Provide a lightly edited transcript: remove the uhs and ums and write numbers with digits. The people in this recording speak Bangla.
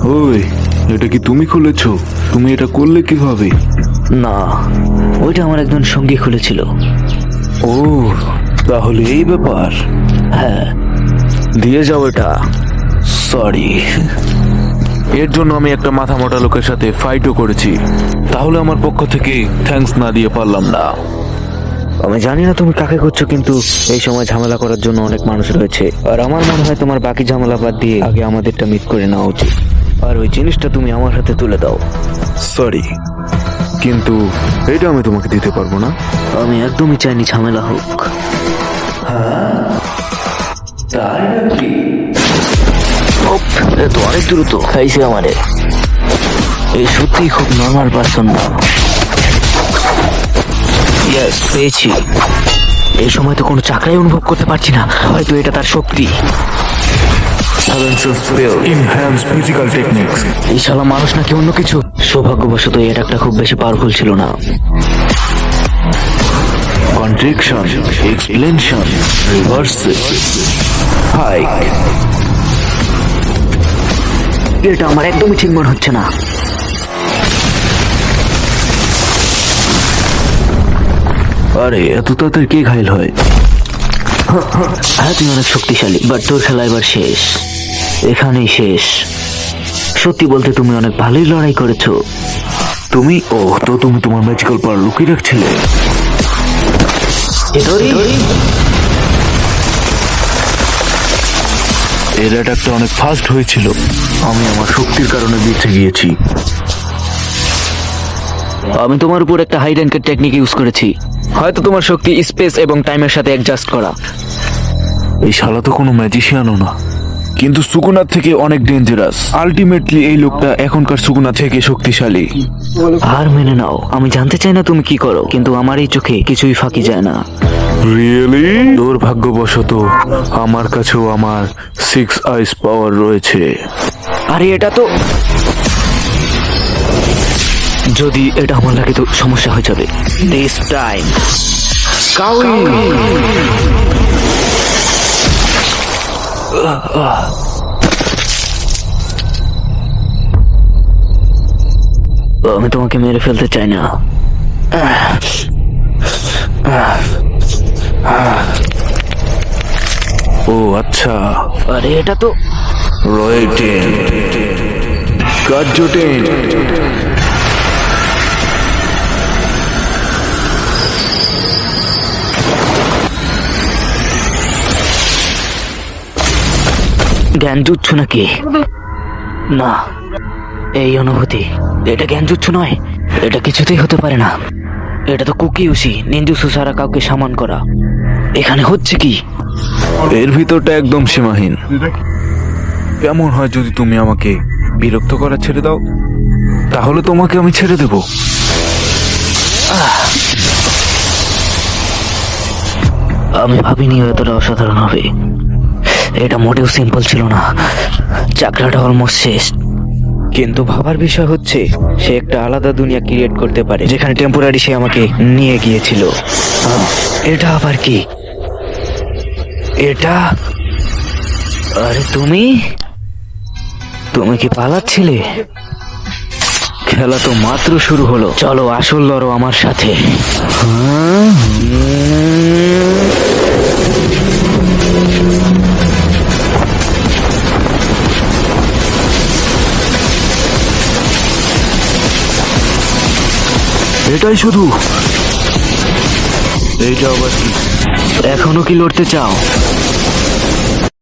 ওই, এটা কি তুমি খুলেছো? তুমি এটা করলে কিভাবে? না, ওইটা আমার একজন সঙ্গী খুলেছিল। ও, তাহলে এই ব্যাপার। হ্যাঁ, দিয়ে যাও এটা। সরি, এর জন্য আমি একটা মাথা মোটা লোকের সাথে ফাইটও করেছি। তাহলে আমার পক্ষ থেকে থ্যাঙ্কস না দিয়ে পারলাম না। আমি জানি না তুমি কাকে করছো, কিন্তু এই সময় ঝামেলা করার জন্য অনেক মানুষ রয়েছে। আর আমার মনে হয় তোমার বাকি ঝামেলা বাদ দিয়ে আগে আমাদেরটা মিট করে নেওয়া উচিত। আর ওই জিনিসটা তুমি আমার হাতে তুলে দাও। সরি, কিন্তু এটা আমি তোমাকে দিতে পারবো না। আমি একদমই চাইনি ঝামেলা হোক। ওপ, এ তো অনেক দ্রুত খাইছে আমারে। এই সত্যি খুব নর্মাল পারসন না। ইয়েস, পেয়েছি। এই সময় তো কোনো চাকরাই অনুভব করতে পারছি না। হয়তো এটা তার শক্তি। Enhanced physical techniques. এই শালা মানুষ নাকি অন্য কিছু? সৌভাগ্যবশত এই অ্যাটাকটা খুব বেশি পাওয়ারফুল ছিল না। Contraction, expansion, reverse, hike. এটা আমার একদমই ঠিক মনে হচ্ছে না। আরে এত তাড়াতাড়ি কে ঘায়ল হয়? হ্যাঁ, তুই অনেক শক্তিশালী, বাট তোর খেলা এবার শেষ। এখানেই শেষ। সত্যি বলতে তুমি অনেক ভালোই লড়াই করেছো। তুমি তুমি তোমার ম্যাজিক্যাল পাওয়ার লুকিয়ে রাখছিলে। এর অ্যাটাকটা অনেক ফাস্ট হয়েছিল। আমি আমার শক্তির কারণে বেঁচে গিয়েছি। আমি তোমার উপর একটা হাই র্যাঙ্কের টেকনিক ইউজ করেছি। হয়তো তোমার শক্তি স্পেস এবং টাইমের সাথে অ্যাডজাস্ট করা। এই শালা তো কোনো ম্যাজিশিয়ানও না, কিন্তু সুগুনার থেকে অনেক ডেঞ্জারাস। আলটিমেটলি এই লোকটা এখনকার সুগুনা থেকে শক্তিশালী। আর মেনে নাও, আমি জানতে চাই না তুমি কি করো, কিন্তু আমার এই চোখে কিছুই ফাঁকি যায় না। রিয়েলি? দুর্ভাগ্যবশত আমার কাছেও আমার 6 আইস পাওয়ার রয়েছে। আরে এটা তো, যদি এটা আমার লাগে তো সমস্যা হয়ে যাবে। দিস টাইম আমি তোমাকে মেরে ফেলতে চাই না। ও আচ্ছা, আরে এটা তো রয়েটেন কার্জোটেন। জ্ঞান জুচ্ছু নাকি? না, এই অনুভূতি, এটা জ্ঞান জুচ্ছু নয়। এটা কিছুতেই হতে পারে না। এটা তো কুকিউসি, নিনজুসু ছাড়া কাউকে সামান করা। এখানে হচ্ছে কি? এর ভিতরটা একদম সীমাহীন। কেমন হয় যদি তুমি আমাকে বিরক্ত করা ছেড়ে দাও? তাহলে তোমাকে আমি ছেড়ে দেব। আমি ভাবিনি এতটা অসাধারণ হবে। এটা মোটেও সিম্পল ছিল না। চাকরাটা অলমোস্ট শেষ। কিন্তু ভাবার বিষয় হচ্ছে, সে একটা আলাদা দুনিয়া ক্রিয়েট করতে পারে, যেখানে টেম্পোরারি সে আমাকে নিয়ে গিয়েছিল। এটা আবার কি? এটা, আরে তুমি কি পালাচ্ছিলে? খেলা তো মাত্র শুরু হলো। চলো আসল লড়ো আমার সাথে। এটাই শুধু? এইটা আবার কি? এখনো কি লড়তে চাও?